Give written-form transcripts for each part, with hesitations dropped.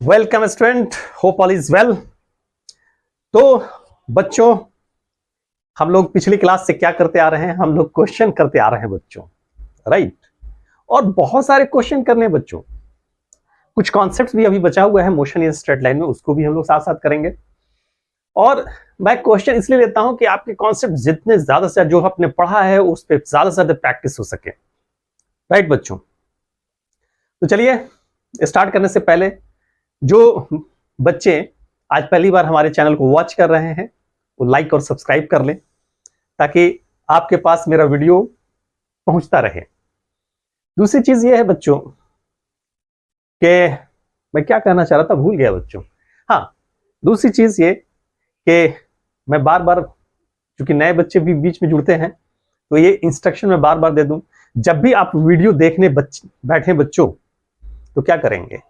Welcome student, hope all is well. तो बच्चों, हम लोग पिछली क्लास से क्या करते आ रहे हैं? हम लोग क्वेश्चन करते आ रहे हैं बच्चों, राइट। और बहुत सारे क्वेश्चन करने हैं बच्चों। कुछ कॉन्सेप्ट्स भी अभी बचा हुआ है मोशन इन स्ट्रेट लाइन में, उसको भी हम लोग साथ साथ करेंगे। और मैं क्वेश्चन इसलिए लेता हूं कि आपके कॉन्सेप्ट जितने ज्यादा से जो आपने पढ़ा है उस पर ज्यादा से ज्यादा प्रैक्टिस हो सके, राइट बच्चों। तो चलिए स्टार्ट करने से पहले, जो बच्चे आज पहली बार हमारे चैनल को वॉच कर रहे हैं वो लाइक और सब्सक्राइब कर लें ताकि आपके पास मेरा वीडियो पहुंचता रहे। दूसरी चीज ये है बच्चों कि मैं क्या कहना चाह रहा था, भूल गया बच्चों। हाँ, दूसरी चीज ये कि मैं बार बार, क्योंकि नए बच्चे भी बीच में जुड़ते हैं, तो ये इंस्ट्रक्शन मैं बार बार दे दूं। जब भी आप वीडियो देखने बैठे बच्चों, तो क्या करेंगे?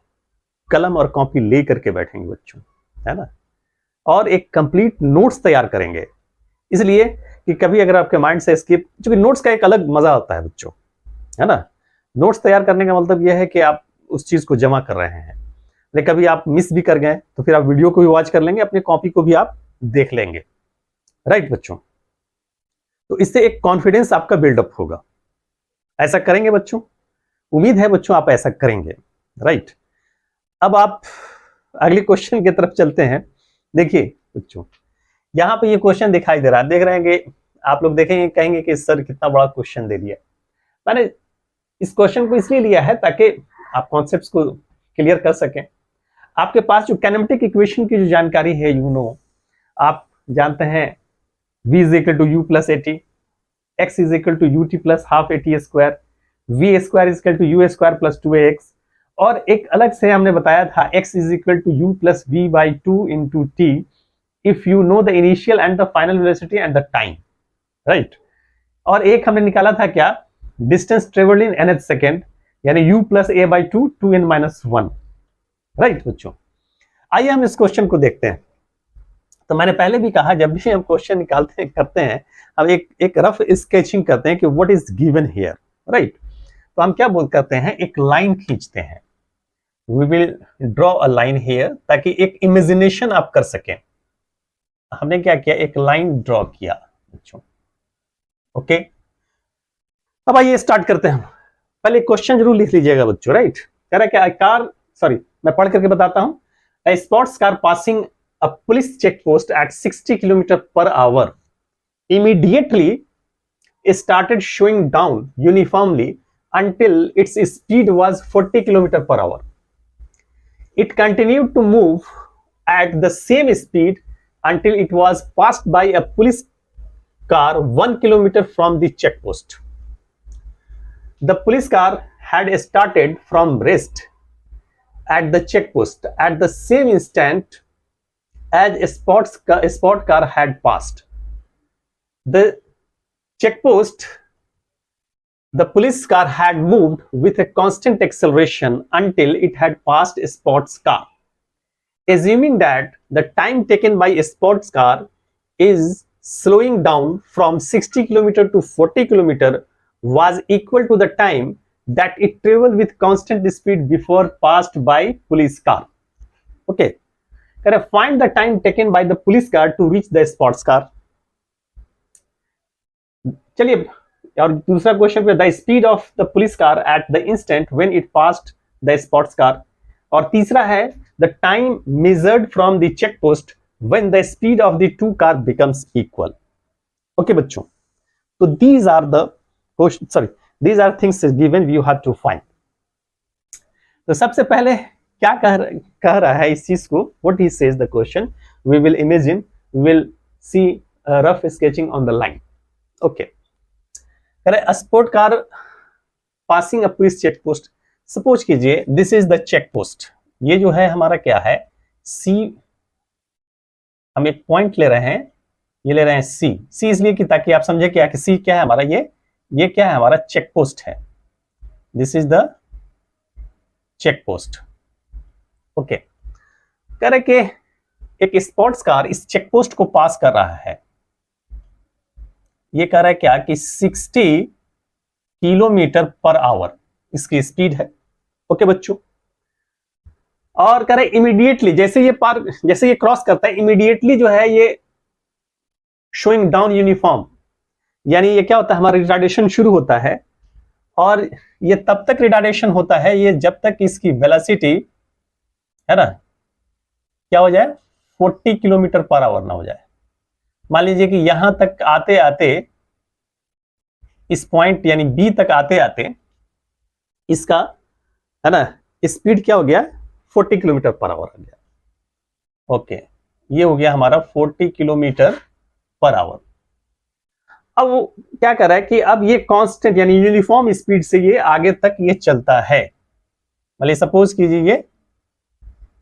कलम और कॉपी ले करके बैठेंगे बच्चों, है ना। और एक कंप्लीट नोट्स तैयार करेंगे, इसलिए कि कभी अगर आपके माइंड से स्किप, क्योंकि नोट्स का एक अलग मजा होता है बच्चों, है ना। नोट्स तैयार करने का मतलब यह है कि आप उस चीज को जमा कर रहे हैं, लेकिन कभी आप मिस भी कर गए तो फिर आप वीडियो को भी वॉच कर लेंगे, अपनी कॉपी को भी आप देख लेंगे, राइट बच्चों। तो इससे एक कॉन्फिडेंस आपका बिल्डअप होगा। ऐसा करेंगे बच्चों? उम्मीद है बच्चों आप ऐसा करेंगे, राइट। अब आप अगले क्वेश्चन की तरफ चलते हैं। देखिए बच्चों, यहां पे ये क्वेश्चन दिखाई दे रहा है, देख रहे हैं कि आप लोग देखेंगे, कहेंगे कि सर कितना बड़ा क्वेश्चन दे दिया। मैंने इस क्वेश्चन को इसलिए लिया है ताकि आप कॉन्सेप्ट्स को क्लियर कर सकें। आपके पास जो कैनेमेटिक इक्वेशन की जो जानकारी है, आप जानते हैं v is equal to u plus a t, x is equal to u T plus half a t square, v square is equal to you square plus 2ax, और एक अलग से हमने बताया था x is equal to u plus v by 2 into t if you know the initial and the final velocity and the time, right. और एक हमने निकाला था क्या? Distance travelled in nth second, यानी u plus A by 2 2n minus 1, right बच्चों। आइए हम इस क्वेश्चन को देखते हैं। तो मैंने पहले भी कहा, जब भी हम क्वेश्चन निकालते हैं करते हैं, हम एक रफ स्केचिंग करते हैं कि what is given here, right. तो हम क्या करते हैं, एक लाइन खींचते हैं। We will draw a line here, ताकि एक इमेजिनेशन आप कर सकें। हमने क्या किया, एक लाइन ड्रॉ किया बच्चों, ओके। अब आइए स्टार्ट करते हैं। पहले क्वेश्चन जरूर लिख लीजिएगा बच्चों, राइट। कह रहा है क्या, मैं पढ़ करके बताता हूं। A sports car passing a police checkpost at 60 km per hour immediately started slowing down uniformly until its speed was 40 km per hour. It continued to move at the same speed until it was passed by a police car 1 kilometer from the checkpost. The police car had started from rest at the checkpost at the same instant as a sport car had passed the checkpost. The police car had moved with a constant acceleration until it had passed a sports car. Assuming that the time taken by a sports car is slowing down from 60 km to 40 km was equal to the time that it traveled with constant speed before passed by police car. Okay, can I find the time taken by the police car to reach the sports car? चलिए, और दूसरा question पे, the speed of the police car at the instant when it passed the sports car. और तीसरा है the time measured from the check post when the speed of the two car becomes equal. Okay बच्चों, तो these are the question, These are things given you have to find. तो सबसे पहले क्या कह रहा है इस चीज को? What he says the question, we will imagine, we will see a rough sketching on the line. Okay. कह रहा है sport car passing a police check post. Suppose कीजिए this is the check post. ये जो है हमारा क्या है, सी। हम एक पॉइंट ले रहे हैं, ये ले रहे हैं सी इसलिए कि ताकि आप समझे क्या कि सी क्या है हमारा, ये क्या है हमारा, चेक पोस्ट है। This is the check post, okay. कह रहे कि एक स्पोर्ट्स कार इस चेक पोस्ट को पास कर रहा है। ये कह रहा है क्या कि 60 किलोमीटर पर आवर इसकी स्पीड है, ओके बच्चों। और कह रहे इमीडिएटली जैसे ये क्रॉस करता है, इमीडिएटली जो है ये शोइंग डाउन यूनिफॉर्म, यानी ये क्या होता है, हमारा रिटार्डेशन शुरू होता है। और ये तब तक रिटार्डेशन होता है ये जब तक इसकी वेलोसिटी है ना क्या हो जाए, 40 किलोमीटर पर आवर ना हो जाए। मान लीजिए कि यहां तक आते आते, इस पॉइंट यानी बी तक आते आते इसका है ना स्पीड क्या हो गया, 40 किलोमीटर पर आवर हो गया। ओके, ये हो गया हमारा 40 किलोमीटर पर आवर। अब वो क्या कर रहा है कि अब ये कांस्टेंट यानी यूनिफॉर्म स्पीड से ये आगे तक ये चलता है। मतलब सपोज कीजिए ये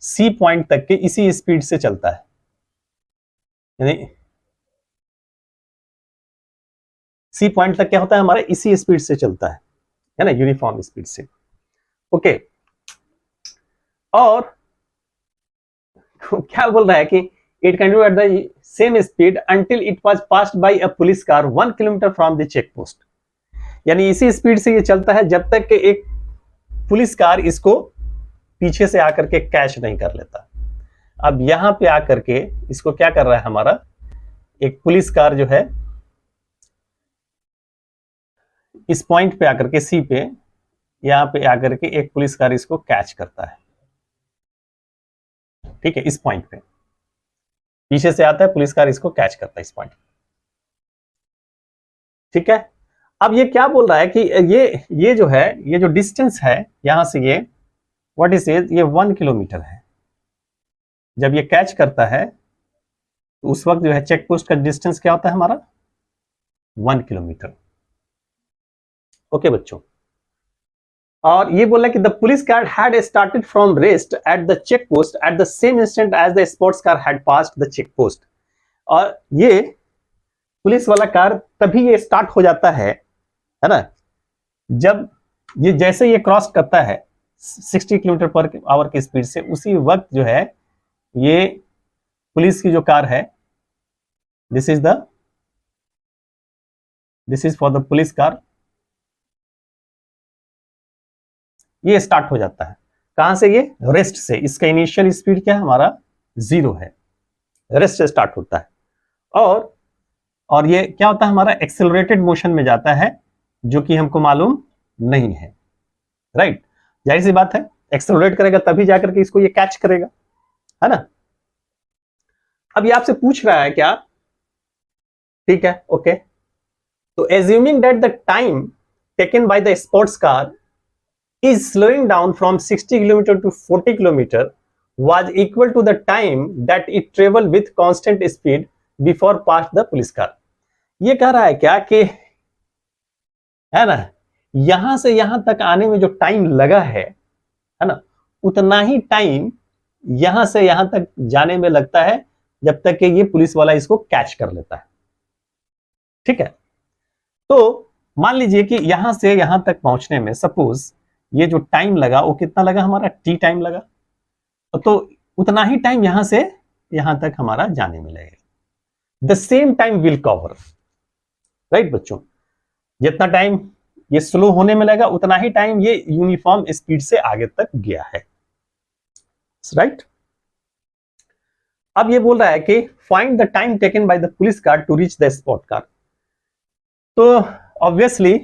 सी पॉइंट तक के इसी स्पीड से चलता है, यानी सी पॉइंट तक क्या होता है हमारा, इसी स्पीड से चलता है ना, यूनिफॉर्म स्पीड से। ओके, और क्या बोल रहा है कि it continue at the same speed until it was passed by a police car 1 kilometre from the check post. यानी इसी स्पीड से ये चलता है जब तक कि एक पुलिस कार इसको पीछे से आकर के कैच नहीं कर लेता। अब यहां पे आकर के इसको क्या कर रहा है हमारा, एक पुलिस कार जो है इस पॉइंट पे आकर के सी पे, यहां पे आकर के एक पुलिस कार इसको कैच करता है। ठीक है, इस पॉइंट पे पीछे से आता है पुलिस कार, इसको कैच करता है इस पॉइंट। ठीक है, अब ये क्या बोल रहा है कि ये जो है, ये जो डिस्टेंस है यहां से ये व्हाट इज ये 1 किलोमीटर है। जब ये कैच करता है तो उस वक्त जो है चेक पोस्ट का डिस्टेंस क्या होता है हमारा, 1 किलोमीटर। ओके बच्चों, और ये बोला कि the police car had started from rest at the check post at the same instant as the sports car had passed the check post. और ये पुलिस वाला कार तभी ये स्टार्ट हो जाता है ना, जब ये जैसे ये क्रॉस करता है 60 किलोमीटर पर आवर की स्पीड से, उसी वक्त जो है ये पुलिस की जो कार है, this is for the police car, ये स्टार्ट हो जाता है। कहां से, ये रेस्ट से। इसका इनिशियल स्पीड क्या है हमारा, 0 है, रेस्ट से स्टार्ट होता है। और ये क्या होता है हमारा, एक्सेलरेटेड मोशन में जाता है, जो कि हमको मालूम नहीं है। राइट, जाहिर सी बात है, एक्सेलरेट करेगा तभी जाकर के इसको ये कैच करेगा, है ना। अब ये आपसे पूछ रहा है क्या, ठीक है, ओके। तो assuming that the time taken by the sports car is slowing down from 60 km to 40 km was equal to the time that it traveled with constant speed before past the police car। ये कह रहा है क्या कि है ना, यहां से यहां तक आने में जो टाइम लगा है ना, उतना ही टाइम यहां से यहां तक जाने में लगता है जब तक कि ये पुलिस वाला इसको कैच कर लेता है। ठीक है, तो मान लीजिए कि यहां से यहां तक पहुंचने में सपोज ये जो टाइम लगा वो कितना लगा हमारा, टी टाइम लगा, तो उतना ही टाइम यहां से यहां तक हमारा जाने में लगेगा। The same time will cover, right बच्चों, जितना टाइम ये स्लो होने में लगा उतना ही टाइम ये यूनिफॉर्म स्पीड से आगे तक गया है। राइट, अब ये बोल रहा है कि find the time taken by the police car to reach the spot car. तो ऑब्वियसली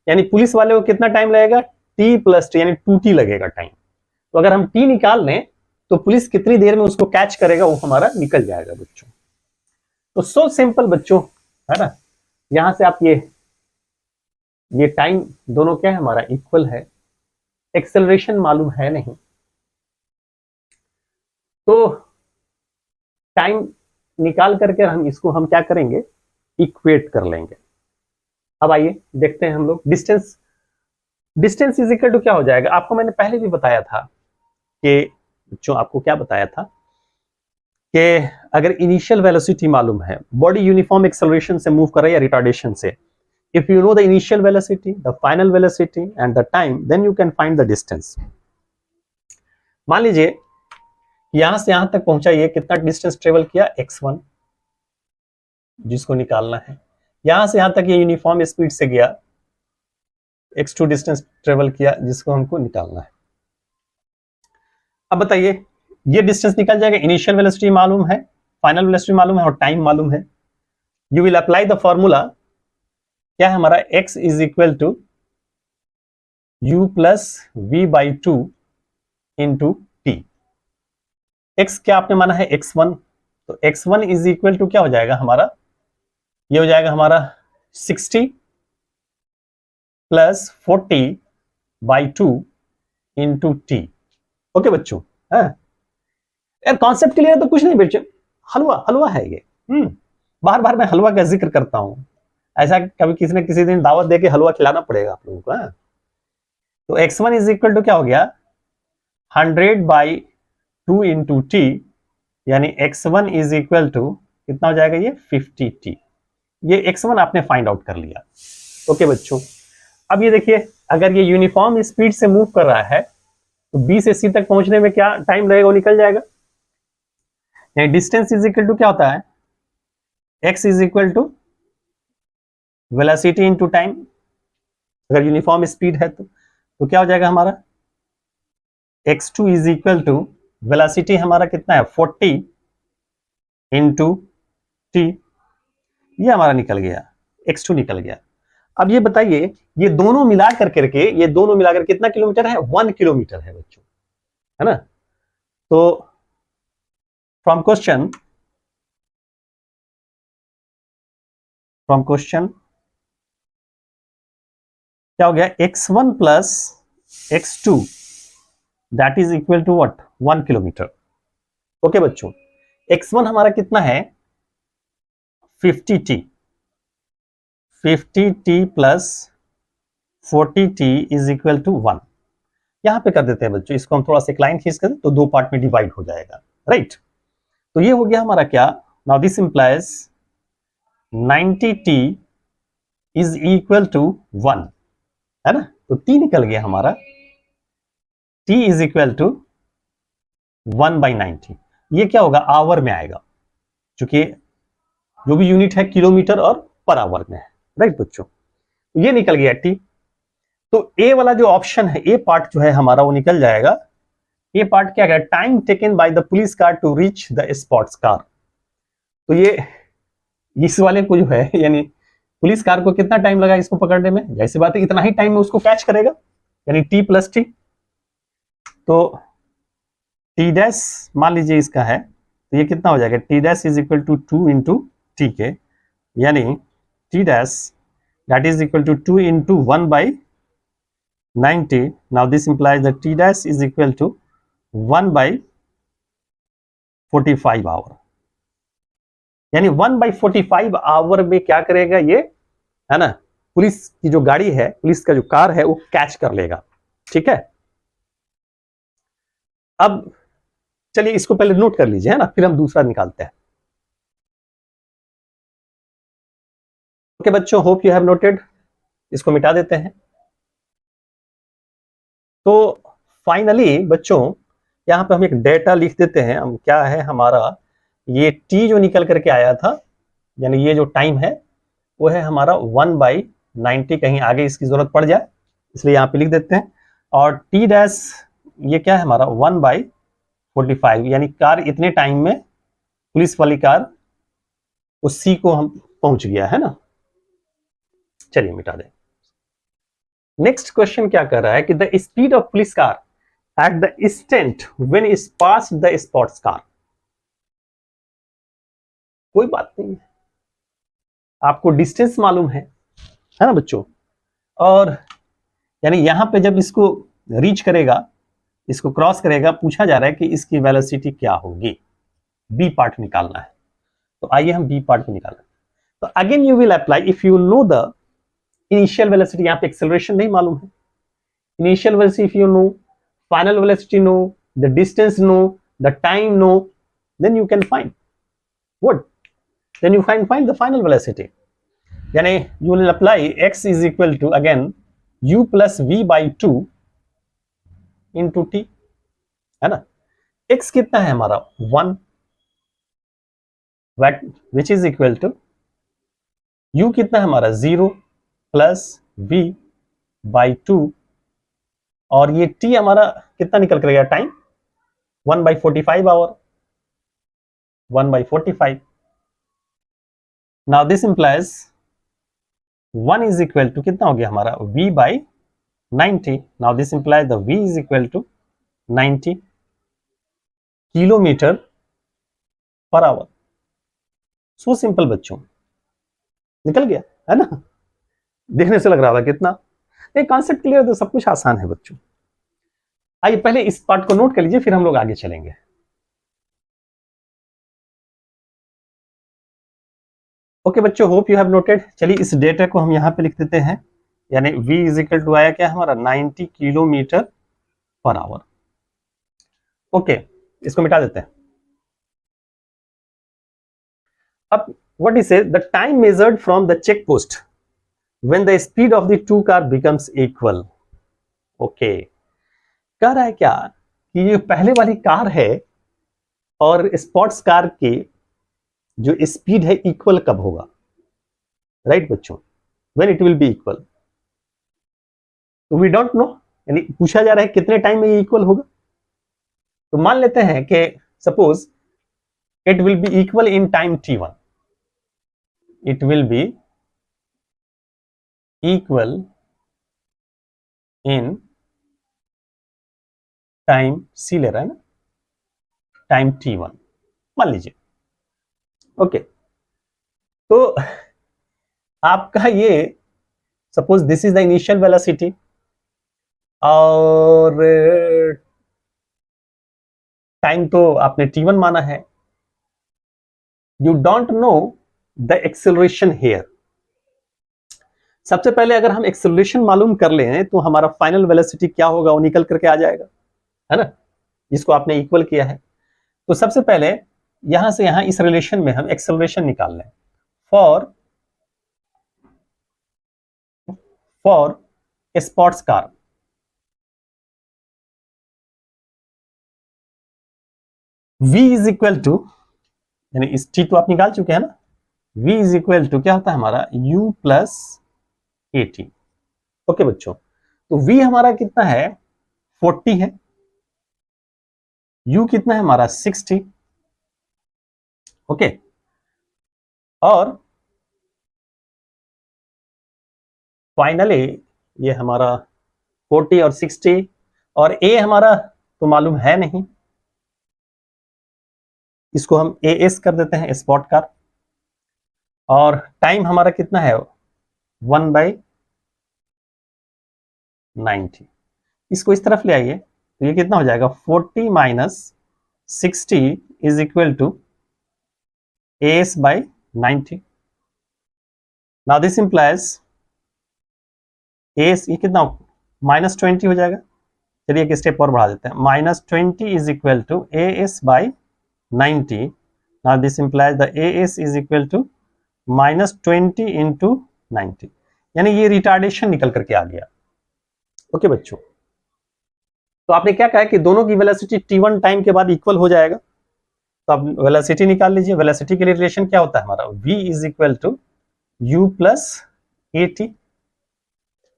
यानी पुलिस वाले को कितना टाइम लगेगा, टी प्लस टी यानी 2t लगेगा टाइम। तो अगर हम टी निकाल लें तो पुलिस कितनी देर में उसको कैच करेगा वो हमारा निकल जाएगा बच्चों। तो सो सिंपल बच्चों, है ना, यहां से आप ये टाइम दोनों क्या है हमारा इक्वल है, एक्सेलरेशन मालूम है नहीं, तो टाइम निकाल करके हम क्या करेंगे, इक्वेट कर लेंगे। अब आइए देखते हैं हम लोग डिस्टेंस इज इक्वल टू क्या हो जाएगा। आपको मैंने पहले भी बताया था कि बच्चों, आपको क्या बताया था कि अगर इनिशियल वेलोसिटी मालूम है, बॉडी यूनिफॉर्म एक्सेलरेशन से मूव कर रहा है या रिटार्डेशन से, if you know the initial velocity, the final velocity and the time, then you can find the distance. मान लीजिए यहां से यहां तक पहुंचा, ये कितना डिस्टेंस ट्रेवल किया, x1, जिसको निकालना है। यहां से यहां तक ये यूनिफॉर्म स्पीड से गया, x2 डिस्टेंस ट्रेवल किया, जिसको हमको निकालना है। अब बताइए, ये डिस्टेंस निकल जाएगा, इनिशियल वेलोसिटी मालूम है, फाइनल वेलोसिटी मालूम है और टाइम मालूम है। You will apply the formula, क्या है हमारा, x is equal to u plus v by two into t. x क्या आपने माना है, x1, तो x1 इज इक्वल टू क्या हो जाएगा हमारा, ये हो जाएगा हमारा 60 plus 40 by two into T. Okay बच्चों, है यार, कॉन्सेप्ट क्लियर है तो कुछ नहीं बच्चों, हलवा हलवा है ये। बार बार मैं हलवा का जिक्र करता हूं, ऐसा कभी किसी ने किसी दिन दावत देके हलवा खिलाना पड़ेगा आप लोगों को। है तो x1 इज इक्वल टू क्या हो गया, 100 बाई टू इंटू टी, यानी x1 इज इक्वल टू कितना हो जाएगा, ये 50t। ये x1 आपने फाइंड आउट कर लिया। ओके बच्चों, अब ये देखिए, अगर ये यूनिफॉर्म स्पीड से मूव कर रहा है तो B से C तक पहुंचने में क्या टाइम लगेगा, वो निकल जाएगा। डिस्टेंस इज इक्वल टू क्या होता है, x is equal to velocity into time. अगर यूनिफॉर्म स्पीड है तो क्या हो जाएगा हमारा, x2 is equal to velocity हमारा कितना है 40 इंटू टी, ये हमारा निकल गया, x2 निकल गया। अब ये बताइए, ये दोनों मिला करके ये दोनों मिलाकर कितना किलोमीटर है, 1 किलोमीटर है बच्चों, है ना। तो फ्रॉम क्वेश्चन क्या हो गया, x1 plus x2 that is equal to what, 1 kilometre. Okay बच्चों, x1 हमारा कितना है 50t, 50t plus 40t is equal to 1। यहां पे कर देते हैं बच्चों, इसको हम थोड़ा सा लाइन खींच कर तो दो पार्ट में डिवाइड हो जाएगा, राइट। तो ये हो गया हमारा क्या, now this implies 90t is equal to 1, है ना। तो t निकल गया हमारा, t इज इक्वल टू 1/90। ये क्या होगा, आवर में आएगा, क्योंकि जो भी यूनिट है किलोमीटर और पर आवर में है, राइट बच्चों। ये निकल गया t। तो ए वाला जो ऑप्शन है, ए पार्ट जो है हमारा वो निकल जाएगा। ये पार्ट क्या है, time taken by the police car to reach the spots car. तो ये इस वाले को जो है, यानी पुलिस कार को कितना टाइम लगा इसको पकड़ने में, जैसी बात है इतना ही टाइम में उसको कैच करेगा, यानी टी प्लस टी। तो टी डैश मान लीजिए इसका है, तो ये कितना हो जाएगा, t dash is equal to 2 into t के, यानी t dash that is equal to 2 into 1/90। Now this implies that t dash is equal to 1/45 hour, यानी 1/45 आवर में क्या करेगा ये, है ना, पुलिस की जो गाड़ी है, पुलिस का जो कार है वो कैच कर लेगा। ठीक है, अब चलिए इसको पहले नोट कर लीजिए, है ना, फिर हम दूसरा निकालते हैं। ओके बच्चों, होप यू हैव नोटेड। इसको मिटा देते हैं। तो फाइनली बच्चों यहां पे हम एक डेटा लिख देते हैं, हम क्या है हमारा, ये टी जो निकल करके आया था, यानी ये जो टाइम है वो है हमारा 1/90, कहीं आगे इसकी जरूरत पड़ जाए इसलिए यहां पे लिख देते हैं। और टी डैश ये क्या है हमारा 1/45, यानी कार इतने टाइम में, पुलिस वाली कार उस सी को हम पहुंच गया, है ना। चलिए मिटा दें। नेक्स्ट क्वेश्चन क्या कर रहा है कि the speed of police car at the instant when is pass the spots car. कोई बात नहीं है, आपको डिस्टेंस मालूम है ना बच्चों, और यानी यहां पे जब इसको रीच करेगा, इसको क्रॉस करेगा, पूछा जा रहा है कि इसकी वेलोसिटी क्या होगी, बी पार्ट निकालना है। तो आइए हम बी पार्ट में निकालें। तो again you will apply, if you know the initial velocity, यहां पे एक्सेलरेशन नहीं मालूम है, initial velocity if you know, final velocity know, the distance know, the time know, then you can find what, then you find the final velocity, यानी you will apply x is equal to again u plus v by 2 into t, है ना। x कितना है हमारा 1, which is equal to u कितना है हमारा 0 plus v by 2, और ये t हमारा कितना निकल कर गया time 1/45 hour, 1/45. Now this implies 1 is equal to कितना हो गया हमारा v/90. Now this implies the v is equal to 90 kilometre per hour. So simple बच्चों, निकल गया है ना. देखने से लग रहा था कितना नहीं, कॉन्सेप्ट क्लियर, तो सब कुछ आसान है बच्चों. आइए पहले इस पार्ट को नोट कर लीजिए, फिर हम लोग आगे चलेंगे. ओके बच्चों, होप यू हैव नोटेड. चलिए इस डेटा को हम यहाँ पे लिख देते हैं, यानी v इज इक्वल टू आया क्या हमारा 90 किलोमीटर पर आवर. ओके, इसको मिटा देते हैं. अब what is the time measured from the check post when the speed of the two car becomes equal. Okay, कह रहा है क्या कि ये पहले वाली कार है और स्पोर्ट्स कार की जो स्पीड है इक्वल कब होगा. राइट बच्चों, when it will be equal. तो वी डोंट नो, यानी पूछा जा रहा है कितने टाइम में ये इक्वल होगा. तो मान लेते हैं कि suppose it will be equal in time t1. It will be equal in time c ले रहा है ना, टाइम t1 मान लीजिए. ओके, तो आपका ये suppose this is the initial velocity और टाइम तो आपने t1 माना है. You don't know the acceleration here. सबसे पहले अगर हम एक्सेलरेशन मालूम कर लें तो हमारा फाइनल वेलोसिटी क्या होगा वो निकल करके आ जाएगा, है ना, जिसको आपने इक्वल किया है. तो सबसे पहले यहां से यहां इस रिलेशन में हम एक्सेलरेशन निकाल लें. For sports car, v is equal to, यानी इस t तो आप निकाल चुके हैं ना, v इज इक्वल टू क्या होता है हमारा u प्लस at. ओके बच्चों, तो v हमारा कितना है 40 है, u कितना है हमारा 60. ओके, और फाइनली ये हमारा 40 और 60, और a हमारा तो मालूम है नहीं, इसको हम AS कर देते हैं स्पॉट कार. और टाइम हमारा कितना है 1/90. इसको इस तरफ ले आइए तो ये कितना हो जाएगा 40 minus 60 is equal to AS/90. Now this implies AS ये कितना -20 हो जाएगा. चलिए एक स्टेप और बढ़ा देते हैं, -20 is equal to AS/90. Now this implies the AS is equal to -20 into 90, यानी ये रिटार्डेशन निकल करके आ गया. ओके बच्चों, तो आपने क्या कहा कि दोनों की वेलोसिटी t1 टाइम के बाद इक्वल हो जाएगा. तो आप वेलोसिटी निकाल लीजिए. वेलोसिटी के लिए रिलेशन क्या होता है हमारा v is equal to u plus at.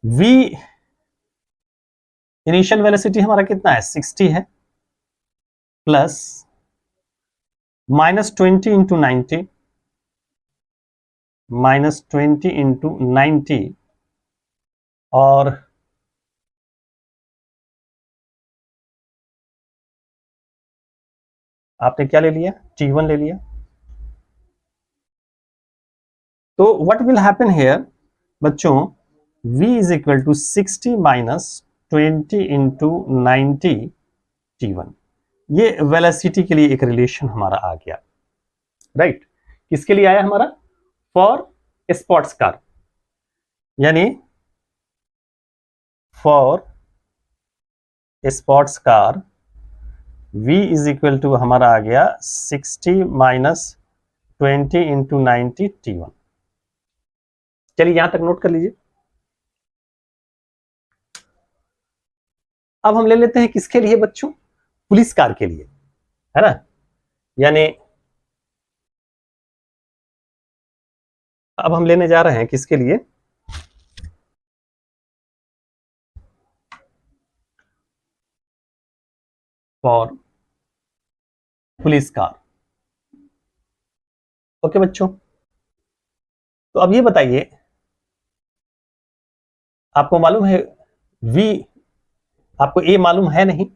v initial velocity हमारा कितना है 60 है, प्लस -20 इंटू 90, -20 इंटू 90, और आपने क्या ले लिया t1 ले लिया. तो व्हाट विल हैपन हियर बच्चों, v is equal to 60 minus 20 into 90 t1. ये वेलोसिटी के लिए एक रिलेशन हमारा आ गया. राइट, किसके लिए आया हमारा फॉर स्पोर्ट्स कार, यानी for sports car v is equal to हमारा आ गया 60 माइनस 20 इंटू 90 t1. चलिए यहां तक नोट कर लीजिए. अब हम ले लेते हैं किसके लिए बच्चों, पुलिस कार के लिए, है ना, यानी अब हम लेने जा रहे हैं किसके लिए, फॉर पुलिस कार। ओके बच्चों, तो अब ये बताइए, आपको मालूम है v, आपको a मालूम है नहीं।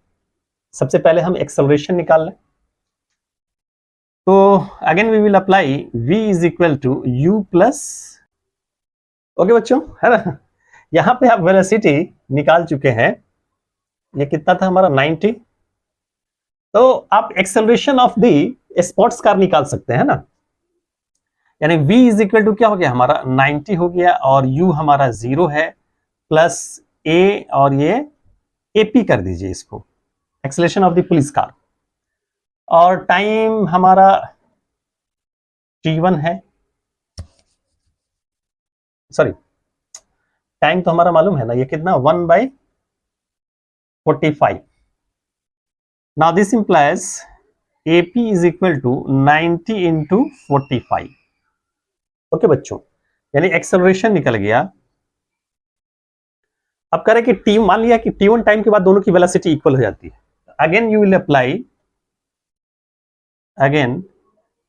सबसे पहले हम एक्सेलरेशन निकाल लें। तो again we will apply v is equal to u plus, okay बच्चों, है ना। यहां पे आप वेलोसिटी निकाल चुके हैं, ये कितना था हमारा 90। तो आप acceleration of the sports car निकाल सकते हैं ना, यानी v इज इक्वल टू क्या हो गया हमारा 90 हो गया, और u हमारा 0 है, प्लस a, और ये ap कर दीजिए इसको, acceleration of the police car. और टाइम हमारा t1 है, सॉरी टाइम तो हमारा मालूम है ना, ये कितना 1/45। Now this implies ap is equal to 90 into 45। Okay बच्चों, यानी एक्सेलरेशन निकल गया। अब करें कि टी, मान लिया कि t1 टाइम के बाद दोनों की वेलोसिटी इक्वल हो जाती है। Again you will apply, again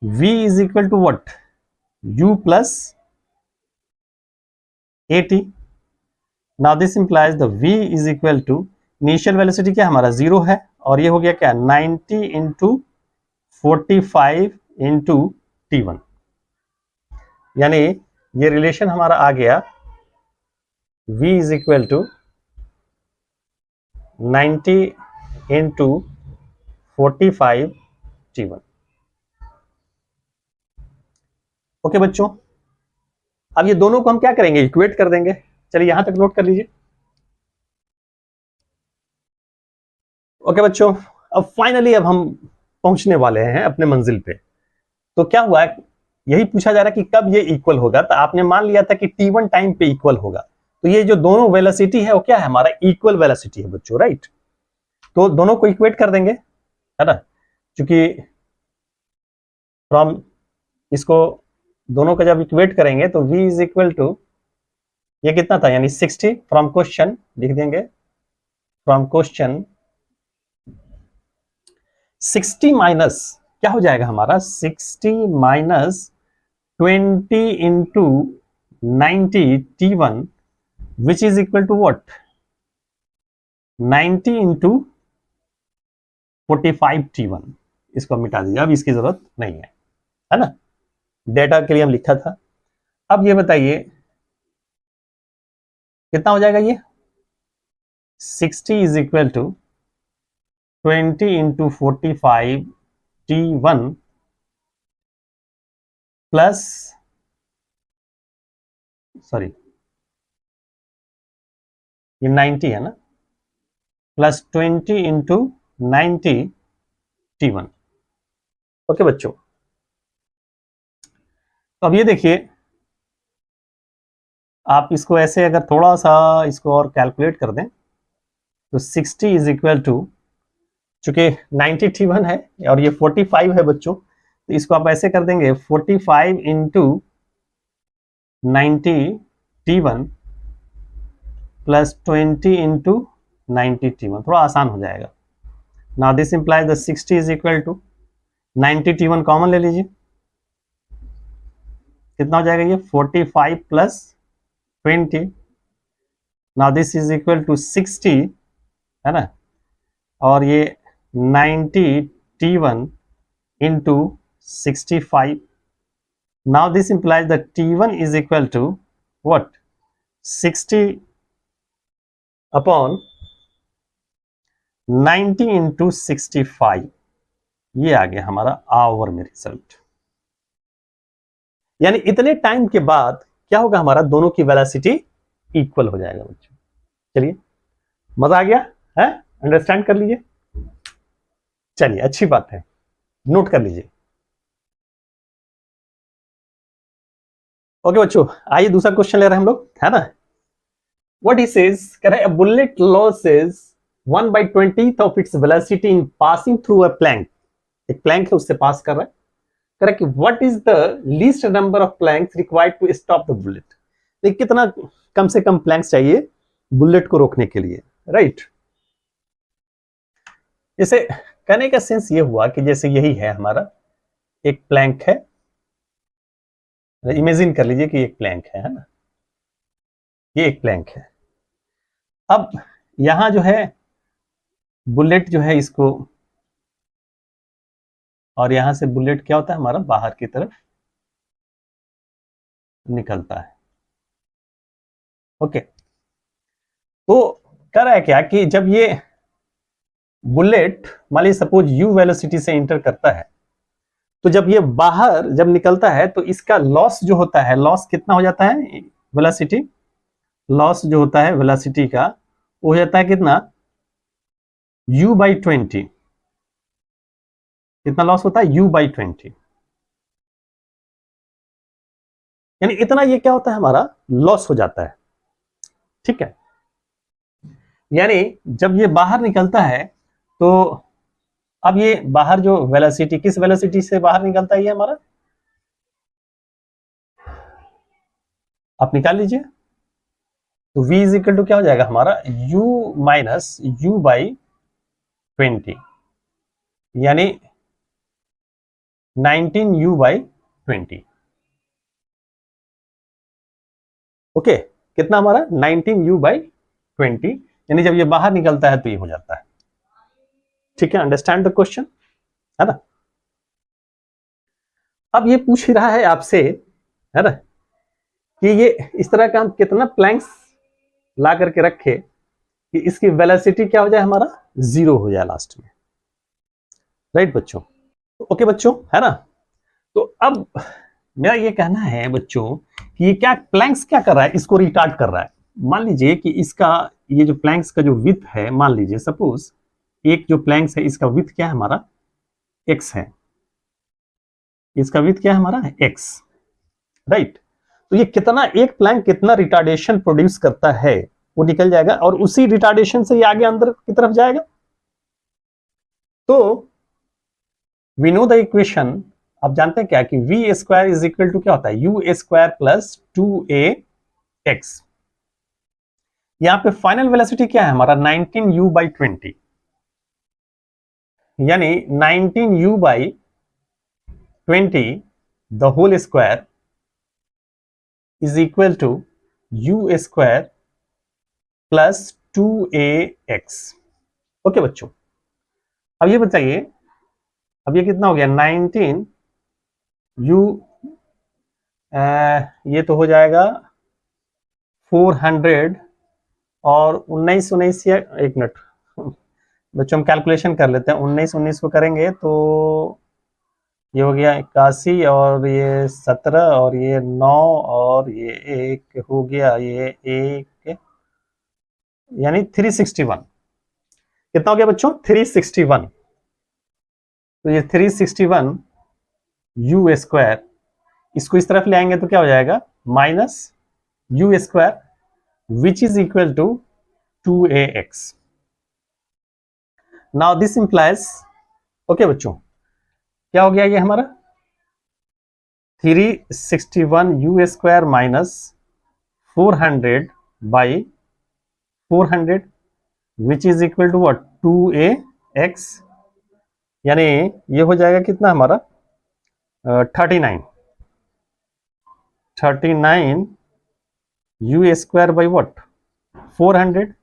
v is equal to what, u plus at। Now this implies the v is equal to, initial velocity क्या हमारा 0 है, और ये हो गया क्या 90 इंटू 45 इंटू t1, यानी ये रिलेशन हमारा आ गया v is equal to 90 into 45 t1। Okay बच्चों, अब ये दोनों को हम क्या करेंगे, इक्वेट कर देंगे। चलिए यहां तक नोट कर लीजिए। ओके बच्चों, अब फाइनली अब हम पहुंचने वाले हैं अपने मंजिल पे। तो क्या हुआ, यही पूछा जा रहा है कि कब ये इक्वल होगा। तो आपने मान लिया था कि t1 टाइम पे इक्वल होगा, तो ये जो दोनों वेलोसिटी है वो क्या है, हमारा इक्वल वेलोसिटी है बच्चों, राइट। तो दोनों को इक्वेट कर देंगे, है ना, क्योंकि फ्रॉम, इसको दोनों को जब इक्वेट करेंगे तो v इज इक्वल टू, ये कितना था यानी 60, फ्रॉम क्वेश्चन लिख देंगे, फ्रॉम क्वेश्चन 60 माइनस क्या हो जाएगा हमारा, 60 minus 20 into 90 t1 which is equal to what, 90 into 45 t1। इसको मिटा दीजिए, अब इसकी जरूरत नहीं है ना, डेटा के लिए हम लिखा था। अब ये बताइए कितना हो जाएगा, ये 60 is equal to 20 into 45 t1 plus, sorry ये 90 है ना, प्लस 20 इंटू 90 t1। ओके बच्चों, तो अब ये देखिए, आप इसको ऐसे अगर थोड़ा सा इसको और कैलकुलेट कर दें तो 60 इज इक्वल टू, चूंकि 90 t1 है और ये 45 है बच्चों, तो इसको आप ऐसे कर देंगे 45 into 90 t1 plus 20 into 90 t1, थोड़ा आसान हो जाएगा। Now this implies the 60 is equal to 90 t1 common ले लीजिए, कितना हो जाएगा ये 45 plus 20। Now this is equal to 60, है ना, और ये 90 t1 into 65। Now this implies the t1 is equal to what, 60 upon 90 into 65। ये आ गया हमारा आवर में रिजल्ट। यानी इतने टाइम के बाद क्या होगा, हमारा दोनों की वेलोसिटी इक्वल हो जाएगा बच्चों। चलिए, मजा आ गया है, अंडरस्टैंड कर लीजिए। चलिए अच्छी बात है, नोट कर लीजिए। ओके बच्चों, आइए दूसरा क्वेश्चन ले रहे हैं हम लोग, है ना। व्हाट ही सेज, कह रहा है bullet losses 1/20th of its velocity in passing through a plank. एक प्लैंक है, उससे पास कर रहा है। कह रहा है कि what is the least number of planks required to stop the bullet. देखिए कितना कम से कम प्लैंक्स चाहिए बुलेट को रोकने के लिए, राइट। जैसे कहने का सेंस ये हुआ कि जैसे यही है हमारा एक प्लैंक है, इमेजिन कर लीजिए कि एक प्लैंक है ना, ये एक प्लैंक है। अब यहां जो है बुलेट जो है इसको, और यहां से बुलेट क्या होता है हमारा बाहर की तरफ निकलता है। ओके, तो कर रहा है क्या कि जब ये बुलेट मान लीजिए सपोज यू वेलोसिटी से इंटर करता है, तो जब ये बाहर जब निकलता है तो इसका लॉस जो होता है, लॉस कितना हो जाता है, वेलोसिटी लॉस जो होता है वेलोसिटी का वो हो जाता है कितना, u/20। कितना लॉस होता है, u/20, यानी इतना ये क्या होता है हमारा लॉस हो जाता है। ठीक है, यानी जब ये बाहर निकलता है तो अब ये बाहर जो वेलोसिटी, किस वेलोसिटी से बाहर निकलता है ये हमारा, आप निकाल लीजिए। तो v इज इक्वल टू क्या हो जाएगा हमारा u माइनस u/20, यानी 19u/20। ओके, कितना हमारा 19u/20, यानी जब ये बाहर निकलता है तो ये हो जाता है। ठीक है, अंडरस्टैंड द क्वेश्चन, है ना। अब ये पूछ ही रहा है आपसे, है ना, कि ये इस तरह का हम कितना प्लैंक्स ला करके रखे कि इसकी वेलोसिटी क्या हो जाए हमारा 0 हो जाए लास्ट में। राइट बच्चों, ओके बच्चों, है ना। तो अब मेरा ये कहना है बच्चों कि ये क्या प्लैंक्स क्या कर रहा है, इसको रिटार्ड कर रहा है। मान लीजिए कि इसका ये जो प्लैंक्स का जो विड्थ है, मान लीजिए सपोज एक जो प्लैंक्स है इसका विड्थ क्या है हमारा x है, इसका विड्थ क्या है हमारा x, राइट। तो ये कितना, एक प्लैंक कितना रिटार्डेशन प्रोड्यूस करता है वो निकल जाएगा, और उसी रिटार्डेशन से ये आगे अंदर की तरफ जाएगा। तो वी नो द इक्वेशन, आप जानते हैं क्या कि v square is equal to क्या होता है u स्क्वायर प्लस 2ax। यहां पे फाइनल वेलोसिटी क्या है हमारा 19u/20, यानी 19u/20 the whole square is equal to u square plus 2ax। Okay बच्चों, अब ये बताइए, अब ये कितना हो गया 19 u, ये तो हो जाएगा 400 और 19 या एक मिनट बच्चों हम कैलकुलेशन कर लेते हैं, 19 को करेंगे तो ये हो गया 81 और ये 17 और ये 9 और ये 1 हो गया, ये 1 यानी 361। कितना हो गया बच्चों 361। तो ये 361 u स्क्वायर, इसको इस तरफ ले आएंगे तो क्या हो जाएगा minus u square which is equal to 2ax। Now this implies, okay बच्चों, क्या हो गया ये हमारा 361 u square minus 400/400 which is equal to what 2ax, यानी ये हो जाएगा कितना हमारा 39 u square by what 400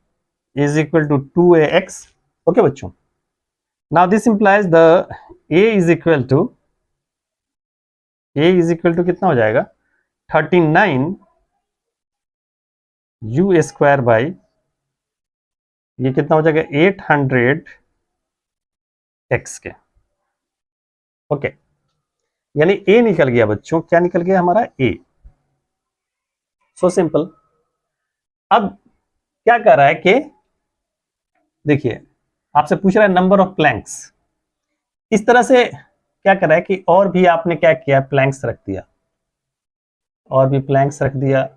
is equal to 2ax। Okay बच्चों, now this implies the a is equal to कितना हो जाएगा 39 u स्क्वायर बाई ये कितना हो जाएगा 800x के। ओके, यानी a निकल गया बच्चों, क्या निकल गया हमारा a। So simple. अब क्या कर रहा है कि देखिए आपसे पूछ रहा है नंबर ऑफ प्लैंक्स, इस तरह से क्या कर रहा है कि और भी आपने क्या किया प्लैंक्स रख दिया, और भी प्लैंक्स रख दिया,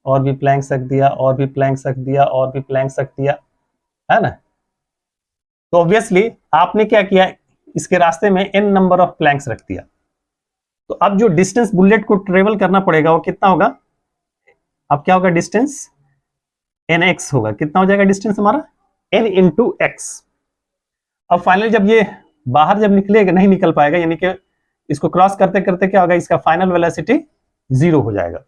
और भी प्लैंक्स रख दिया, और भी प्लैंक्स रख दिया, और भी प्लैंक्स रख दिया, है ना। तो ऑब्वियसली आपने क्या किया, इसके रास्ते में n नंबर ऑफ प्लैंक्स रख दिया। तो अब जो डिस्टेंस बुलेट को ट्रेवल करना पड़ेगा वो कितना होगा, अब क्या होगा डिस्टेंस nx होगा। कितना हो जाएगा डिस्टेंस हमारा n इंटू एक्स। अब फाइनली जब ये बाहर जब निकलेगा, नहीं निकल पाएगा, यानी कि इसको क्रॉस करते करते क्या होगा, इसका फाइनल वेलोसिटी 0 हो जाएगा।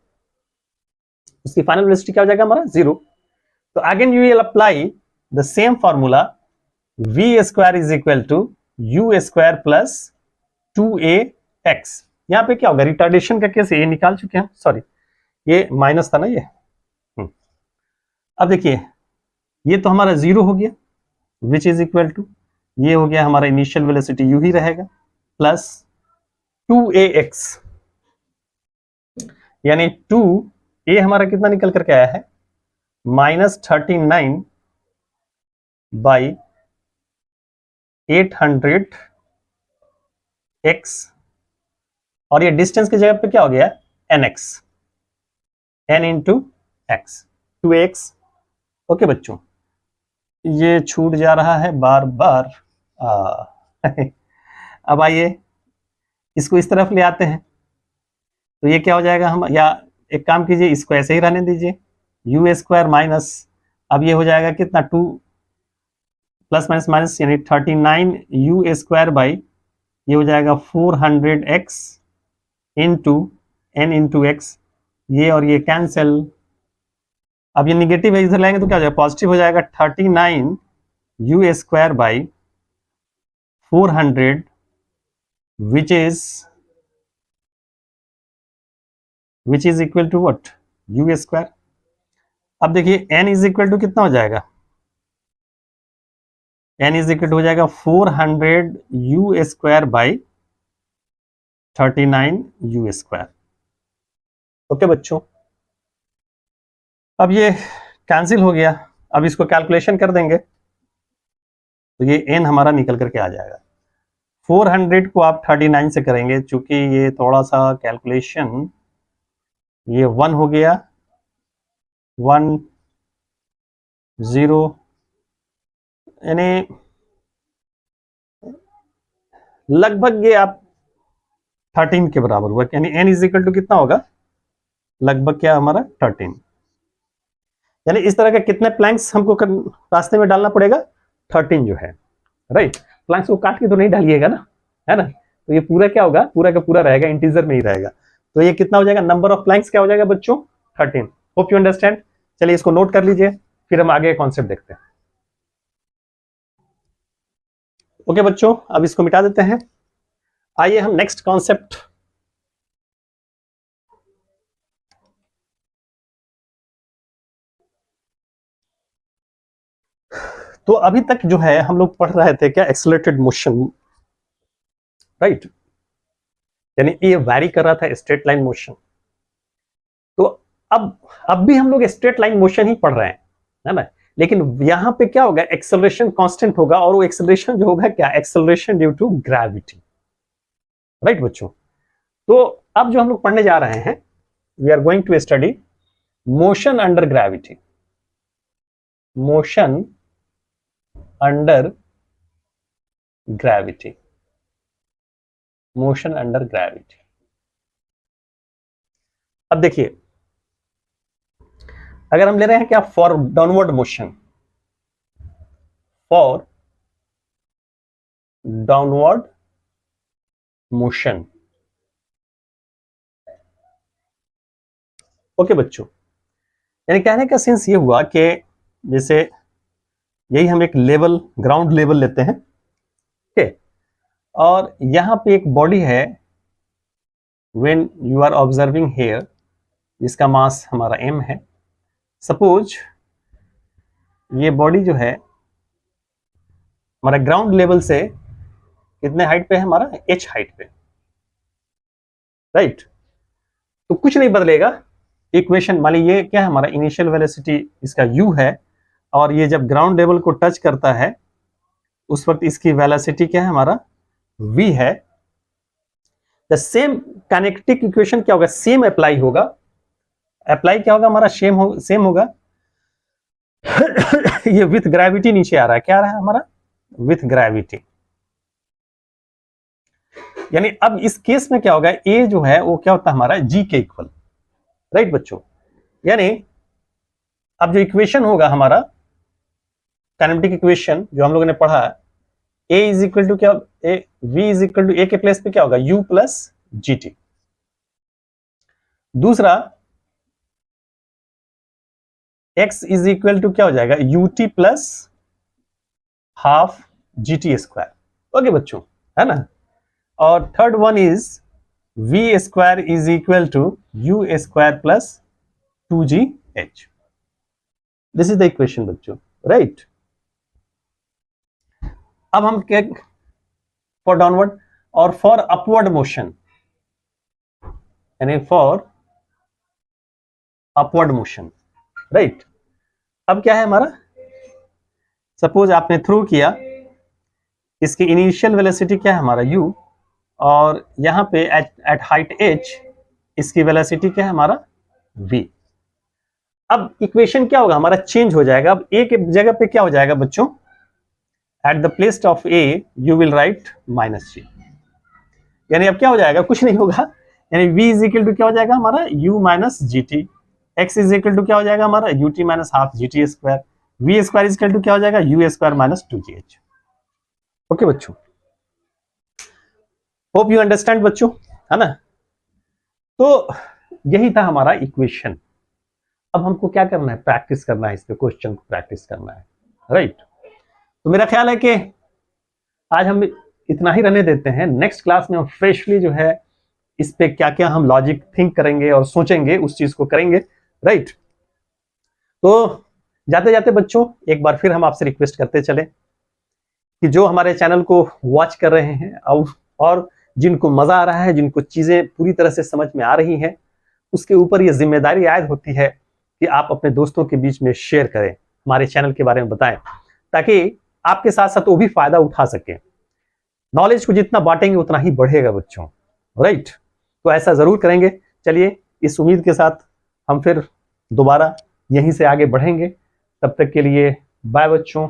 इसकी फाइनल वेलोसिटी क्या हो जाएगा हमारा 0। तो again you will apply the same formula, v square is equal to u square plus 2ax। यहां पे क्या होगा, रिटार्डेशन का केस ये निकाल चुके हैं, सॉरी ये माइनस था ना ये। अब देखिए ये तो हमारा 0 हो गया, विच इज इक्वल टू, ये हो गया हमारा इनिशियल वेलोसिटी यू ही रहेगा, प्लस 2ax, यानी 2a हमारा कितना निकल करके आया है, -39 बाई 800x, और ये डिस्टेंस की जगह पे क्या हो गया, nx, n into x, 2x। Okay बच्चों, ये छूट जा रहा है बार बार। अब आइए इसको इस तरफ ले आते हैं, तो ये क्या हो जाएगा, हम या एक काम कीजिए, इसको ऐसे ही रहने दीजिए, यू स्क्वायर माइनस, अब ये हो जाएगा कितना, 2 प्लस माइनस माइनस, यानी 39 यू स्क्वायर बाई, ये हो जाएगा 400x into N into x, ये और ये कैंसिल। अब ये निगेटिव है, इधर लाएंगे तो क्या हो जाएगा, पॉजिटिव हो जाएगा, 39 you square by 400 which is equal to what, u square. अब देखिए n इज इक्वल टू कितना हो जाएगा, n इज इक्वल टू हो जाएगा 400 u square by 39 u square. Okay बच्चों, अब ये कैंसिल हो गया, अब इसको कैलकुलेशन कर देंगे तो ये n हमारा निकल करके आ जाएगा। 400 को आप 39 से करेंगे, चूंकि ये थोड़ा सा कैलकुलेशन, ये 1 हो गया, 1 0, यानी लगभग ये आप 13 के बराबर हुआ, यानी n इज इक्वल टू कितना होगा, लगभग क्या हमारा 13। यानी इस तरह के कितने प्लैंक्स हमको रास्ते में डालना पड़ेगा, 13 जो है, राइट। प्लैंक्स को काट के तो नहीं डालिएगा ना, है ना, तो ये पूरा क्या होगा, पूरा का पूरा रहेगा, इंटीजर में ही रहेगा। तो ये कितना हो जाएगा, नंबर ऑफ प्लैंक्स क्या हो जाएगा बच्चों, 13। Hope you understand. चलिए इसको नोट कर लीजिए, फिर हम आगे कॉन्सेप्ट देखते हैं। ओके बच्चों, अब इसको मिटा देते हैं, आइए हम नेक्स्ट कॉन्सेप्ट। तो अभी तक जो है हम लोग पढ़ रहे थे क्या, एक्सेलरेटेड मोशन, राइट, यानी ये वैरी कर रहा था, स्ट्रेट लाइन मोशन। तो अब भी हम लोग स्ट्रेट लाइन मोशन ही पढ़ रहे हैं, है ना, लेकिन यहां पे क्या होगा, एक्सेलरेशन कांस्टेंट होगा, और वो एक्सेलरेशन जो होगा क्या, acceleration due to gravity, right बच्चों। तो अब जो हम लोग पढ़ने जा रहे हैं, we are going to study motion under gravity, motion under gravity, motion under gravity. अब देखिए, अगर हम ले रहे हैं क्या, for downward motion, for downward motion, okay बच्चों, यानी कहने का सेंस ये हुआ कि जैसे यही हम एक लेवल, ग्राउंड लेवल लेते हैं, ठीक, और यहां पे एक बॉडी है, when you are observing here, जिसका मास हमारा m है। सपोज ये बॉडी जो है हमारा ग्राउंड लेवल से कितने हाइट पे है, हमारा h हाइट पे, राइट। तो कुछ नहीं बदलेगा, इक्वेशन मान लीजिए क्या है, हमारा इनिशियल वेलोसिटी इसका u है, और ये जब ग्राउंड लेवल को टच करता है उस वक्त इसकी वेलोसिटी क्या है, हमारा v है। द सेम काइनेटिक इक्वेशन क्या होगा, सेम अप्लाई होगा, अप्लाई क्या होगा हमारा, सेम होगा। ये विथ ग्रेविटी नीचे आ रहा है, क्या आ रहा है हमारा, विथ ग्रेविटी। यानी अब इस केस में क्या होगा, ए जो है वो क्या होता है हमारा जी के इक्वल, राइट बच्चों। यानी अब जो इक्वेशन होगा हमारा, काइनेटिक इक्वेशन जो हम लोगों ने पढ़ा, ए इज इक्वल टू क्या, A V is equal to A के प्लेस पे क्या होगा, यू प्लस जी टी। दूसरा x इज इक्वल टू क्या हो जाएगा, U T plus half G T square. Okay बच्चों, है ना। और third one is V square is equal to you square plus two ji H. This is the equation बच्चों, right. अब हम क्या, फॉर डाउनवर्ड और फॉर अपवर्ड मोशन, यानी फॉर अपवर्ड मोशन, राइट। अब क्या है हमारा, सपोज आपने थ्रो किया, इसकी इनिशियल वेलोसिटी क्या है हमारा u, और यहां पे एट हाइट h इसकी वेलोसिटी क्या है हमारा v। अब इक्वेशन क्या होगा हमारा, चेंज हो जाएगा। अब a के जगह पे क्या हो जाएगा बच्चों, at the place of a you will write minus g, यानी अब क्या हो जाएगा, कुछ नहीं होगा, यानी v इज इक्वल टू क्या हो जाएगा हमारा u minus g t, x is equal to क्या हो जाएगा हमारा u t minus half G T square, v square is equal to क्या हो जाएगा यू स्क्वायर माइनस टू जी एच। ओके बच्चों, होप यू अंडरस्टैंड बच्चों, है ना। तो यही था हमारा इक्वेशन। अब हमको क्या करना है, प्रैक्टिस करना है, इस पे क्वेश्चन को प्रैक्टिस करना है, राइट। तो मेरा ख्याल है कि आज हम इतना ही रहने देते हैं। नेक्स्ट क्लास में हम फ्रेशली जो है इस पे क्या क्या हम लॉजिक थिंक करेंगे और सोचेंगे, उस चीज को करेंगे, राइट। तो जाते जाते बच्चों एक बार फिर हम आपसे रिक्वेस्ट करते चले कि जो हमारे चैनल को वॉच कर रहे हैं और जिनको मजा आ रहा है, जिनको चीजें पूरी तरह से समझ में आ रही हैं, उसके ऊपर ये जिम्मेदारी आयद होती है कि आप अपने दोस्तों के बीच में शेयर करें, हमारे चैनल के बारे में बताएं, ताकि आपके साथ साथ वो भी फायदा उठा सके। नॉलेज को जितना बांटेंगे उतना ही बढ़ेगा बच्चों, राइट। तो ऐसा जरूर करेंगे। चलिए, इस उम्मीद के साथ हम फिर दोबारा यहीं से आगे बढ़ेंगे। तब तक के लिए बाय बच्चों।